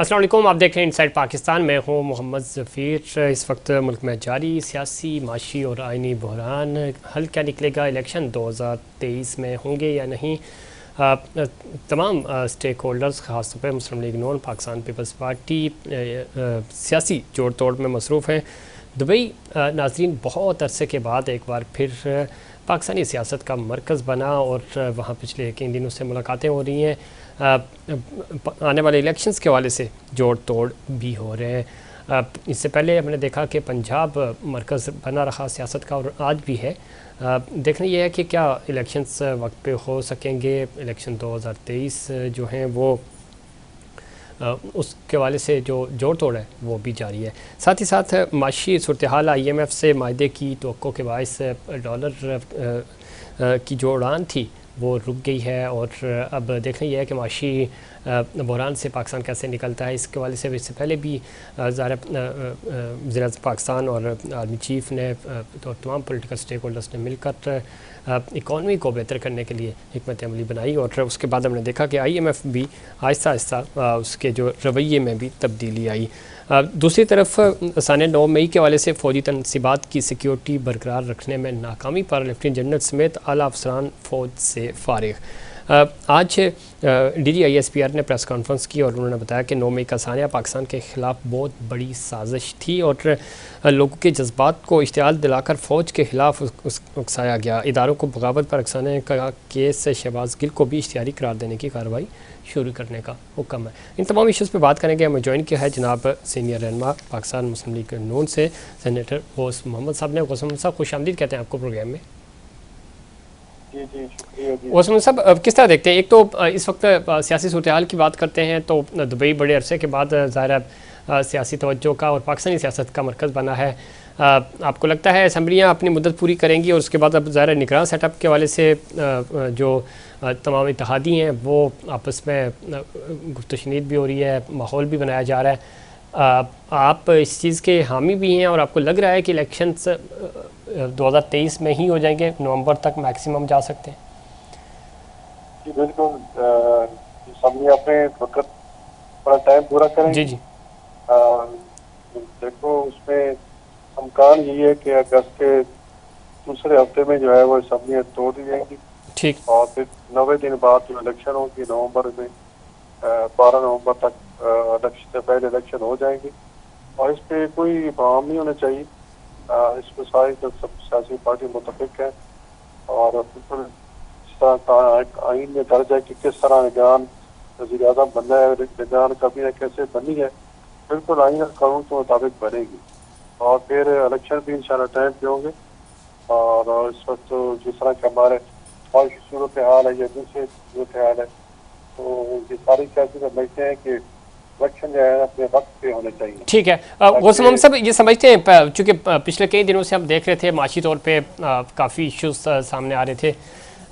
अस्सलाम वालेकुम, आप देख रहे हैं इनसाइड पाकिस्तान। मैं हूं मोहम्मद ज़फ़ीर। इस वक्त मुल्क में जारी सियासी, माशी और आइनी बहरान, हल क्या निकलेगा, इलेक्शन 2023 में होंगे या नहीं। तमाम स्टेक होल्डर्स, ख़ास तौर पर मुस्लिम लीग नून, पाकिस्तान पीपल्स पार्टी सियासी जोड़ तोड़ में मसरूफ़ हैं। दुबई नाज़रीन बहुत अरसे के बाद एक बार फिर पाकिस्तानी सियासत का मरकज़ बना और वहाँ पिछले कई दिनों से मुलाकातें हो रही हैं। आने वाले इलेक्शंस के हवाले से जोड़ तोड़ भी हो रहे हैं। इससे पहले हमने देखा कि पंजाब मरकज़ बना रहा सियासत का और आज भी है। देखना यह है कि क्या इलेक्शंस वक्त पे हो सकेंगे। इलेक्शन 2023 जो हैं वो उसके हवाले से जो जोड़ तोड़ है वो भी जारी है। साथ ही साथ माशी सूरत हाल IMF से मायदे की तवक्को के बायस डॉलर की जो उड़ान थी वो रुक गई है और अब देखना यह है कि माशी बहरान से पाकिस्तान कैसे निकलता है। इसके हवाले से इससे पहले भी ज़ाहिर वज़ीर पाकिस्तान और आर्मी चीफ़ ने तो तमाम पॉलिटिकल स्टेक होल्डर्स ने मिलकर इकॉनमी को बेहतर करने के लिए हिकमत अमली बनाई और उसके बाद हमने देखा कि IMF भी आहिस्ता आहिस्ता उसके जो रवैये में भी तब्दीली आई। दूसरी तरफ सन 9 मई के हवाले से फ़ौजी तनसीबात की सिक्योरिटी बरकरार रखने में नाकामी पर लेफ्टिनेंट जनरल समेत आला अफसरान फ़ौज से फारिग। आज DGISPR ने प्रेस कॉन्फ्रेंस की और उन्होंने बताया कि 9 मई का सानिया पाकिस्तान के ख़िलाफ़ बहुत बड़ी साजिश थी और लोगों के जज्बात को इश्तियाल दिलाकर फ़ौज के ख़िलाफ़ उकसाया गया। इदारों को बगावत पर उकसाने का केस शहबाज गिल को भी इश्तियारी करार देने की कार्रवाई शुरू करने का हुक्म है। इन तमाम इशूज़ पर बात करेंगे। हमें ज्वाइन किया है जनाब सीनियर रहनुमा पाकिस्तान मुस्लिम लीग नून से सेनेटर गौस मोहम्मद साहब ने। गौस मोहम्मद साहब खुशामदीद कहते हैं आपको प्रोग्राम में। जी जी शुक्रिया जी। गौस मोहम्मद साहब किस तरह देखते हैं, एक तो इस वक्त सियासी सूरत हाल की बात करते हैं तो दुबई बड़े अरसे के बाद ज़ाहिर सियासी तवज्जो का और पाकिस्तानी सियासत का मरकज़ बना है। आपको लगता है असम्बलियाँ अपनी मुद्दत पूरी करेंगी और उसके बाद अब ज़ाहिर निगरान सेटअप के हवाले से जो तमाम इत्तेहादी हैं वो आपस में गुफ्तशनीद भी हो रही है, माहौल भी बनाया जा रहा है। आप इस चीज़ के हामी भी हैं और आपको लग रहा है कि इलेक्शंस 2023 में ही हो जाएंगे, नवंबर तक मैक्सिमम जा सकते हैं? जी बिल्कुल, सबने अपने वक्त थोड़ा टाइम पूरा करेंगे। जी जी देखो उसमें इम्कान यही है कि अगस्त के दूसरे हफ्ते में जो है वो असम्बलियाँ तोड़ दी जाएंगी। ठीक। और फिर 90 दिन बाद जो इलेक्शन होगी नवंबर में 12 नवंबर तक इलेक्शन से पहले इलेक्शन हो जाएंगे और इस पर कोई बहम नहीं होना चाहिए। इस पर सारी सब सियासी पार्टी मुतफिक है और बिल्कुल इस तरह आइन में दर्ज है कि किस तरह निगरान वज़ीर आज़म बनना है, निगरान कभी कैसे बनी है, बिल्कुल आइन और कानून के मुताबिक बनेगी। और फिर इलेक्शन भी इंशाल्लाह टाइम पे होंगे और इस वक्त तो जिस तरह के हमारे और की सूरत हाल है या दूसरे सूरत हाल है तो ये सारी सियासी समझते हैं कि इलेक्शन जो है अपने वक्त पे होने चाहिए। ठीक है। गौसम हम सब ये समझते हैं, चूँकि पिछले कई दिनों से हम देख रहे थे माशी तौर पे काफ़ी इश्यूज सामने आ रहे थे।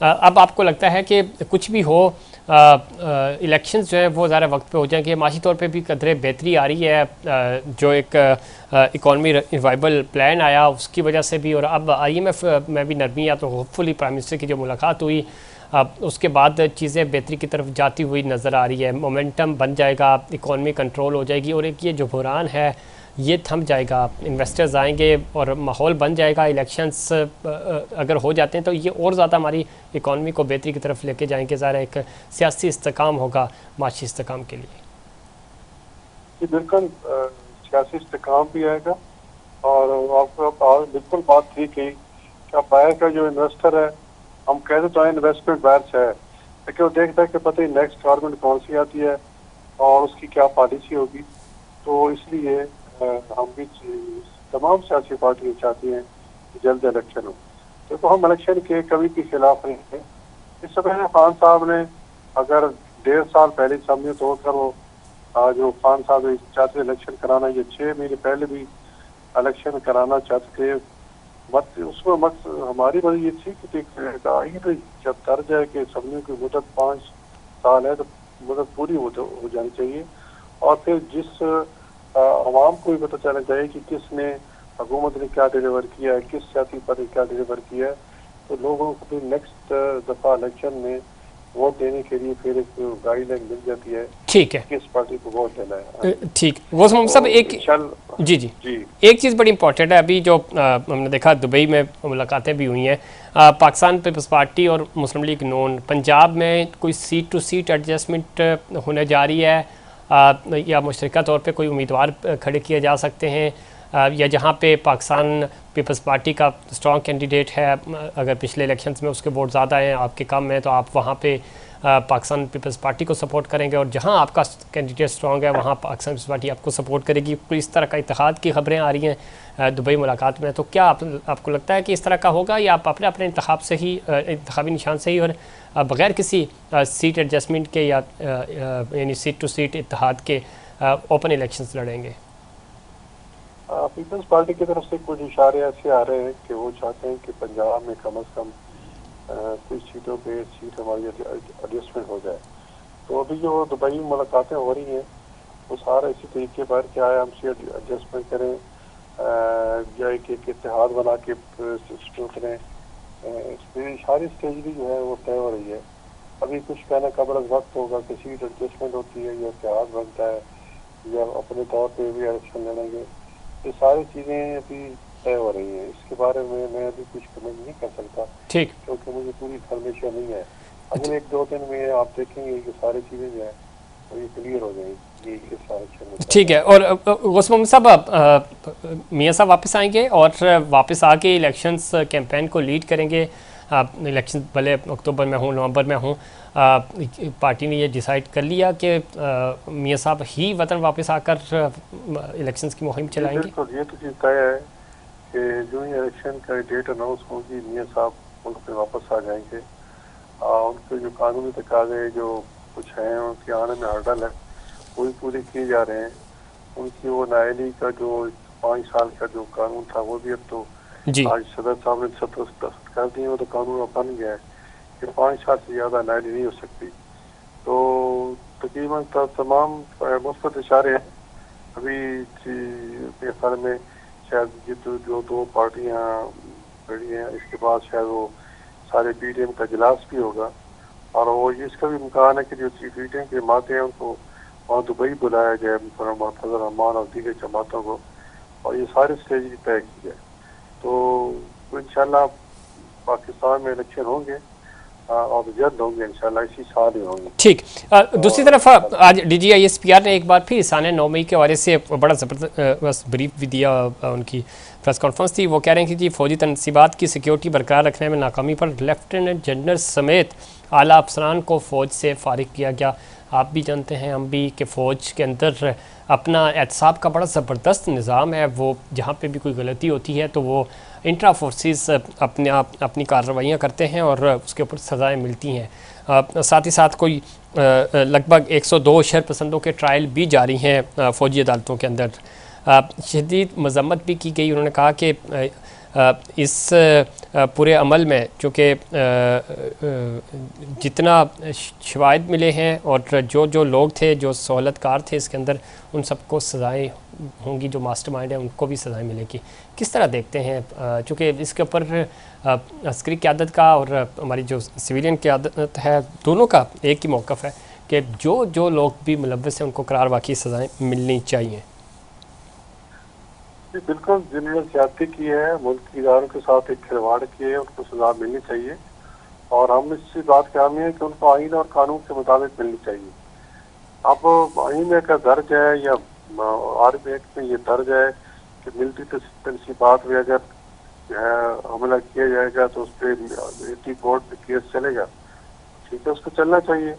अब आपको लगता है कि कुछ भी हो इलेक्शंस जो है वो ज़्यादा वक्त पे हो जाएंगे, माशी तौर पे भी कदरे बेहतरी आ रही है, जो एक इकॉनमी रिवाइवल प्लान आया उसकी वजह से भी, और अब IMF में भी नरमी या तो होपफुली प्राइम मिनिस्टर की जो मुलाकात हुई उसके बाद चीज़ें बेहतरी की तरफ जाती हुई नज़र आ रही है। मोमेंटम बन जाएगा, इकॉनमी कंट्रोल हो जाएगी और एक ये जो बहरान है ये थम जाएगा, इन्वेस्टर्स आएंगे और माहौल बन जाएगा। इलेक्शंस अगर हो जाते हैं तो ये और ज़्यादा हमारी इकॉनमी को बेहतरी की तरफ लेके जाएंगे। ज़रा एक सियासी इस्तेकाम होगा माशी इस्तेकाम के लिए। जी बिल्कुल, सियासी इस्तेकाम भी आएगा और आपको बिल्कुल बात ठीक है कि अब बाहर का जो इन्वेस्टर है, हम कहते तो इन्वेस्टमेंट बाहर है लेकिन वो देखता है कि पता ही नेक्स्ट गवर्नमेंट कौन सी आती है और उसकी क्या पॉलिसी होगी। तो इसलिए हम भी तमाम सियासी पार्टियाँ चाहती हैं कि जल्द इलेक्शन हो। देखो हम इलेक्शन के कभी के खिलाफ नहीं हैं। इससे पहले खान साहब ने अगर 1.5 साल पहले सामने तोड़कर वो जो खान साहब चाहते इलेक्शन कराना, ये 6 महीने पहले भी इलेक्शन कराना चाहते थे। मत उसमें मत हमारी वजह ये थी कि आइन तो जब दर्ज है कि असम्बलियों की मुदत 5 साल है तो मुदत पूरी हो जानी चाहिए और फिर जिस आवाम को भी पता चलना चाहिए कि किसने हुकूमत ने क्या डिलीवर किया है, किस सियासी पार्टी ने क्या डिलीवर किया है, तो लोगों को भी नेक्स्ट दफ़ा इलेक्शन में वोट देने के लिए फिर एक गाइडलाइन मिल जाती है ठीक है। किस पार्टी को वोट देना है। ठीक, वो हम सब तो एक, इंशाल्लाह। जी जी, जी एक चीज़ बड़ी इंपॉर्टेंट है। अभी जो हमने देखा दुबई में मुलाकातें भी हुई हैं, पाकिस्तान पीपल्स पार्टी और मुस्लिम लीग नून, पंजाब में कोई सीट टू सीट एडजस्टमेंट होने जा रही है, या मुश्तरका तौर पे कोई उम्मीदवार खड़े किए जा सकते हैं, या जहाँ पे पाकिस्तान पीपल्स पार्टी का स्ट्रॉन्ग कैंडिडेट है, अगर पिछले इलेक्शंस में उसके वोट ज़्यादा हैं, आपके कम हैं, तो आप वहाँ पे पाकिस्तान पीपल्स पार्टी को सपोर्ट करेंगे, और जहाँ आपका कैंडिडेट स्ट्रॉन्ग है वहाँ पाकिस्तान पीपल्स पार्टी आपको सपोर्ट करेगी। कोई इस तरह का इत्तेहाद की खबरें आ रही हैं दुबई मुलाकात में, तो क्या आपको लगता है कि इस तरह का होगा, या आप अपने अपने इंतखाब से ही, इंतखाबी निशान से ही, और बग़ैर किसी सीट एडजस्टमेंट के या यानी सीट टू सीट इत्तेहाद के ओपन इलेक्शंस लड़ेंगे? पीपल्स पार्टी की तरफ से कुछ इशारे ऐसे आ रहे हैं कि वो चाहते हैं कि पंजाब में कम से कम कुछ सीटों पे सीट हमारी एडजस्टमेंट हो जाए। तो अभी जो दुबई में मुलाकातें हो रही हैं वो सारा इसी तरीके पर क्या है, हमसे एडजस्टमेंट करें या एक इत्तेहाद बना के सिस्टम करें। सारी स्टेजरी जो है वो तय हो रही है। अभी कुछ कहना कबल वक्त होगा कि सीट एडजस्टमेंट होती है या इत्तेहाद बनता है या अपने तौर पे भी इलेक्शन लड़ेंगे। ये सारी चीज़ें अभी तय हो रही हैं। इसके बारे में मैं अभी कुछ कमेंट नहीं कर सकता ठीक, क्योंकि मुझे पूरी इन्फॉर्मेशन नहीं है। अगले 1-2 दिन में आप देखेंगे कि सारी चीज़ें जो है वो ये क्लियर हो जाएंगी कि इस इलेक्शन में क्या ठीक है। और गौसम साहब, मियाँ साहब वापस आएंगे और वापस आके इलेक्शंस कैंपेन को लीड करेंगे। इलेक्शन भले अक्टूबर में हूँ, नवंबर में हूँ, पार्टी ने ये डिसाइड कर लिया कि मियाँ साहब ही वतन वापस आकर इलेक्शंस की मुहिम चलाएंगे। बिल्कुल, ये तो चीज़ तय है कि जो ही इलेक्शन का डेट अनाउंस होगी मियाँ साहब मुल्क में वापस आ जाएंगे। उनके जो कानूनी तकाजे जो कुछ हैं उनके आने में हर्डल है वो भी पूरे किए जा रहे हैं। उनकी वो नायली का जो 5 साल का जो कानून था वो भी अब तो जी आज सदर साहब ने दस्तखत कर दिए, वो तो कानून अब बन गया है कि 5 साल से ज़्यादा नायली नहीं हो सकती। तो तकरीबन तमाम मुस्बत इशारे हैं। अभी मेरे ख्याल में शायद ये जो 2 पार्टियाँ खड़ी हैं इसके बाद शायद वो सारे पीडीएम का इजलास भी होगा और वो इसका भी इम्कान है कि जो पीडीएम के जमातें हैं उनको वहाँ दुबई बुलाया जाए, फजल रहमान और दीगर जमातों को, और ये सारी स्टेज तय की जाए। तो इंशाल्लाह पाकिस्तान में इलेक्शन होंगे और जल्द होंगे, इंशाल्लाह इसी साल ही होंगे। ठीक। दूसरी तरफ आज DGISPR ने एक बार फिर साने 9 मई के हवाले से बड़ा ज़बरदस्त ब्रीफ भी दिया। उनकी प्रेस कॉन्फ्रेंस थी, वो कह रहे हैं कि जी फौजी तनसीबात की सिक्योरिटी बरकरार रखने में नाकामी पर लेफ्टिनेंट जनरल समेत आला अफसरान को फ़ौज से फारिग किया गया। आप भी जानते हैं, हम भी, कि फ़ौज के अंदर अपना एहतसाब का बड़ा ज़बरदस्त निज़ाम है। वो जहाँ पे भी कोई गलती होती है तो वो इंट्रा फोर्सेस अपनी कार्रवाइयाँ करते हैं और उसके ऊपर सज़ाएँ मिलती हैं। साथ ही साथ कोई लगभग 102 शरपसंदों के ट्रायल भी जारी हैं फ़ौजी अदालतों के अंदर। शदीद मजम्मत भी की गई। उन्होंने कहा कि इस पूरे अमल में चूँकि जितना शवाहिद मिले हैं और जो लोग थे, जो सहूलतकार थे इसके अंदर, उन सबको सज़ाएँ होंगी। जो मास्टरमाइंड है उनको भी सज़ाएँ मिलेगी। किस तरह देखते हैं, चूँकि इसके ऊपर अस्करी क़यादत का और हमारी जो सिविलियन क़यादत है दोनों का एक ही मौक़िफ़ है कि जो लोग भी मुलव्वस हैं उनको करार वाक़ई सज़ाएँ मिलनी चाहिए। बिल्कुल, जिन्होंने ज्यादती की है, मुल्क की इदारों के साथ एक खिलवाड़ की है, उनको सजा मिलनी चाहिए और हम इसी बात के हामी है कि उनको आइन और कानून के मुताबिक मिलनी चाहिए। अब आइन में का दर्ज है या आर्मी एक्ट में ये दर्ज है कि मिलिट्री तनसीबात में अगर हमला किया जाएगा तो उस पर कोर्ट में केस चलेगा, ठीक है, उसको चलना चाहिए,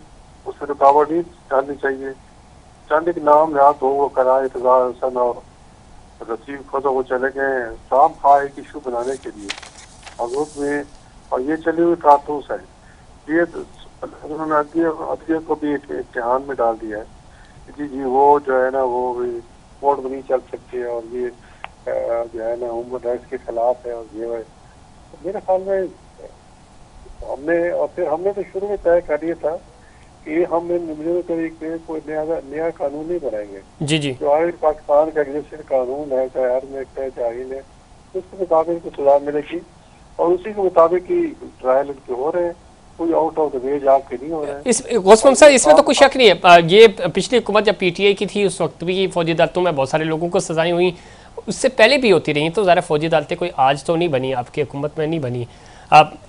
उसमें रुकावट नहीं डालनी चाहिए। चंद एक नाम याद हो वो कराए इंतजार हसन और रसीद को तो वो चले गए शाम खा एक इशू बनाने के लिए और ग्रुप में, और ये चली हुई कारतूस है। ये उन्होंने अदलिया को भी एक इम्तिहान में डाल दिया है जी वो जो है ना वो भी कोर्ट में नहीं चल सकते और ये जो है ना ह्यूमन राइट्स के खिलाफ है और ये है। तो मेरे ख्याल में हमने तो शुरू में तय कर दिया था कि हम निम्न तरीके कोई नया कानून नहीं बनाएंगे। जी जी, जो आज पाकिस्तान का एग्जिस्टिंग कानून है, चाहे आर्मी एक्ट है, चाहे आइन है, उसके मुताबिक सजा मिलेगी और उसी के मुताबिक ही ट्रायल इनके हो रहे हैं। कोई आउट ऑफ द वे जाके नहीं हो रहा है। इस गौसम साहब इसमें तो कोई शक नहीं है। ये पिछली हुकूमत जब पीटीआई की थी उस वक्त भी फौजी अदालतों में बहुत सारे लोगों को सजाएं हुई, उससे पहले भी होती रही। तो ज़रा फौजी अदालतें कोई आज तो नहीं बनी, आपकी हुकूमत में नहीं बनी।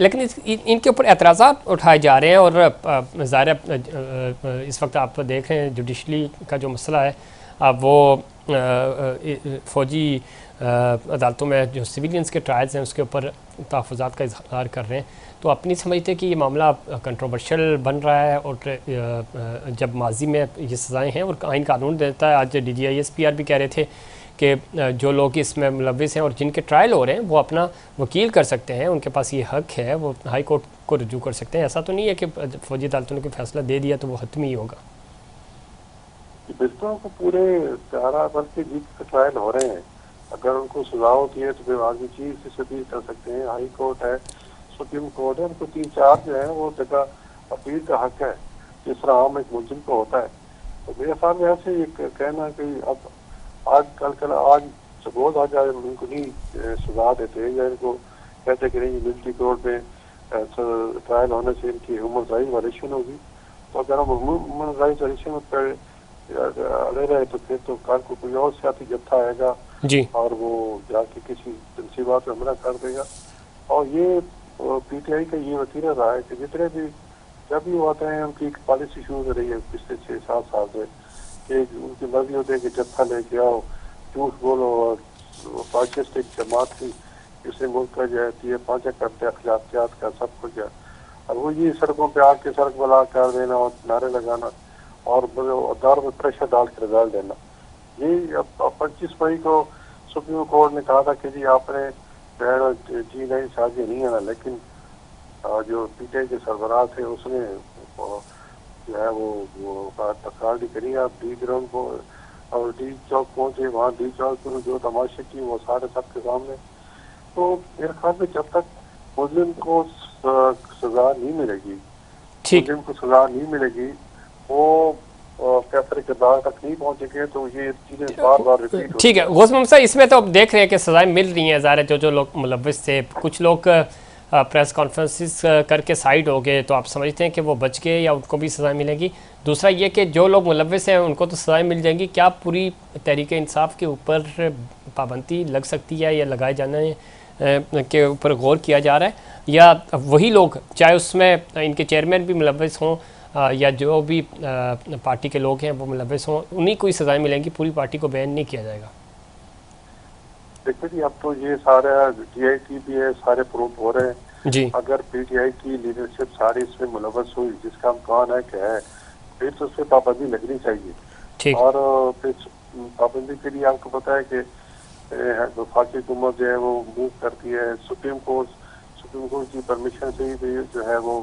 लेकिन इनके ऊपर एतराज़ात उठाए जा रहे हैं। और ज़ाहिर इस वक्त आप देख रहे हैं जुडिशली का जो मसला है वो फ़ौजी अदालतों में जो सिविलियंस के ट्रायल्स हैं उसके ऊपर तहफ़्फ़ुज़ात का इज़हार कर रहे हैं। तो अपनी समझते कि ये मामला कंट्रोवर्शियल बन रहा है। और जब माजी में ये सज़ाएँ हैं और आइन कानून देता है, आज DGISPR भी कह रहे थे कि जो लोग इसमें मुलविस हैं और जिनके ट्रायल हो रहे हैं वो अपना वकील कर सकते हैं, उनके पास ये हक है, वो हाई कोर्ट को रजू कर सकते हैं। ऐसा तो नहीं है कि फ़ौजी अदालतों ने कोई फैसला दे दिया तो वो हतमी ही होगा। बिल्कुल को पूरे 11 बल्कि जीत के ट्रायल हो रहे हैं। अगर उनको सजा होती है तो फिर आगे चीज से अपील कर सकते हैं। हाई कोर्ट है, सुप्रीम कोर्ट है, उनको 3-4 जो है वो जगह अपील का हक है, जिस तरह आम एक मुलजिम को होता है। तो मेरे ख्याल में ऐसे एक कहना कि अब आज आज सपोज आज उनको नहीं सजा देते या इनको कहते कि नहीं मिलिट्री कोर्ट में ट्रायल होने से इनकी ह्यूमन राइट वायलेशन होगी। तो अगर हम ह्यूमन राइट वायलेशन पर अड़े रहे तो फिर तो कल को कोई और सियासी जत्था आएगा जी, और वो जाके किसी तनसीबात पर हमला कर देगा। और ये पीटीआई का ये वतीरा रहा है कि जितने भी जब भी वो आते हैं उनकी एक पॉलिसी शुरू हो रही है पिछले 6-7 साल से कि उनकी मर्जी होती है कि जत्था लेके आओ, झूठ बोलो और पाकिस्तान एक जमात थी इससे मुल्क का जो है ये पाँचा करते अखलाकियात का सब कुछ है। और वो ये सड़कों पे आके सड़क बला कर देना और नारे लगाना और दौर में प्रेशर डाल कर रिजल्ट देना। ये अब 25 मई को सुप्रीम कोर्ट ने कहा था कि जी आपने जी नहीं साझी नहीं आना, लेकिन जो पीटीआई के सरबराह थे उसने जो है वो तकरारी करी। आप डी ग्राउंड को और डी चौक पहुंचे, वहाँ डी चौक पर जो तमाशे की वो सारे सबके सामने। तो मेरे ख्याल में जब तक मुस्लिम को सजा नहीं मिलेगी, ठीक मुस्लिम को सजा नहीं मिलेगी, वो कैसर किरदार तक नहीं पहुंचेंगे तो ये चीज़ें बार बार रिपीट ठीक है गौसम साहब, इसमें तो अब देख रहे हैं कि सज़ाएँ मिल रही हैं। ज़ाहिर है जो लोग मुलविस थे, कुछ लोग प्रेस कॉन्फ्रेंसिस करके साइड हो गए, तो आप समझते हैं कि वो बच गए या उनको भी सज़ाएँ मिलेंगी? दूसरा ये कि जो लोग मुलविस हैं उनको तो सज़ाएँ मिल जाएंगी, क्या पूरी तहरीक इंसाफ के ऊपर पाबंदी लग सकती है या लगाए जाने के ऊपर गौर किया जा रहा है, या वही लोग चाहे उसमें इनके चेयरमैन भी मुलविस हों या जो भी पार्टी के लोग हैं वो मुलविस हों, उन्हीं को ही सज़ाएँ मिलेंगी, पूरी पार्टी को बैन नहीं किया जाएगा? देखिए जी, अब तो ये सारा DIT भी है, सारे प्रूफ हो रहे हैं जी, अगर पीटीआई की लीडरशिप सारी इसमें मुलव्वस हुई, जिसका इम्कान है कि है, फिर तो उस पर पाबंदी लगनी चाहिए। ठीक, और फिर पाबंदी के लिए आपको पता है कि वफाकी हुकूमत जो है वो मूव करती है सुप्रीम कोर्ट की परमिशन से ही भी जो है वो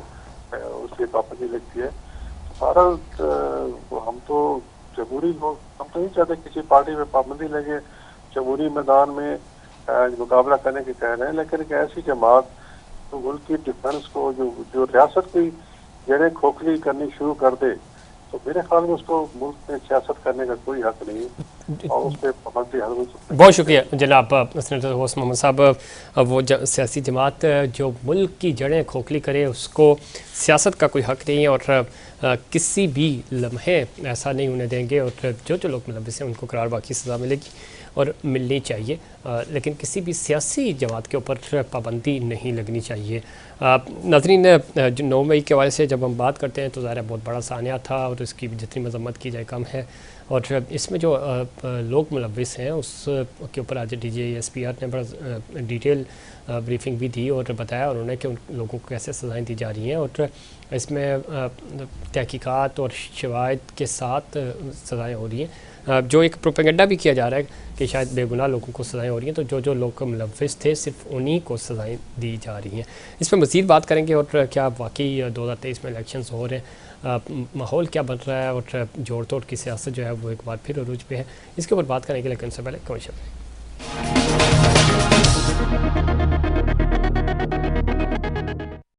उस पर पाबंदी लगती है। सारा हम तो जमहूरी लोग, हम तो नहीं चाहते किसी पार्टी में पाबंदी लगे, जमहूरी मैदान में मुकाबला करने के कह रहे हैं, लेकिन एक ऐसी जमात तो मुल्क की डिफेंस को जो रियासत की जड़ें खोखली करनी शुरू कर दे, तो मेरे ख्याल में उसको मुल्क में सियासत करने का कोई हक नहीं है और उस पर पाबंदी हर वक्त। बहुत शुक्रिया जनाब सेनेटर गौस मोहम्मद साहब। वो सियासी जमात जो मुल्क की जड़ें खोखली करे उसको सियासत का कोई हक नहीं है और किसी भी लम्हे ऐसा नहीं होने देंगे। और जो लोग मुलविस हैं उनको करार बाकी सज़ा मिलेगी और मिलनी चाहिए, लेकिन किसी भी सियासी जमात के ऊपर पाबंदी नहीं लगनी चाहिए। नाज़रीन, जो 9 मई के हवाले से जब हम बात करते हैं तो ज़ाहिर बहुत बड़ा सानिया था और इसकी जितनी मजम्मत की जाए कम है। और इसमें जो लोग मुलविस हैं उसके ऊपर आज DGISPR ने बड़ा डिटेल ब्रीफिंग भी दी और बताया उन्होंने कि उन लोगों को कैसे सज़ाएँ दी जा रही हैं और इसमें तहकीकात और शवाहिद के साथ सज़ाएँ हो रही हैं। जो एक प्रोपेगेंडा भी किया जा रहा है कि शायद बेगुनाह लोगों को सज़ाएँ हो रही हैं, तो जो लोग मुलविस थे सिर्फ उन्हीं को सज़ाएँ दी जा रही हैं। इस पर मज़ीद बात करेंगे और क्या वाकई 2023 में इलेक्शंस हो रहे हैं, माहौल क्या बन रहा है और जोड़ तोड़ की सियासत जो है वो एक बार फिर अरूज पे है, इसके ऊपर बात करेंगे। लेकिन उससे पहले कमर्शियल।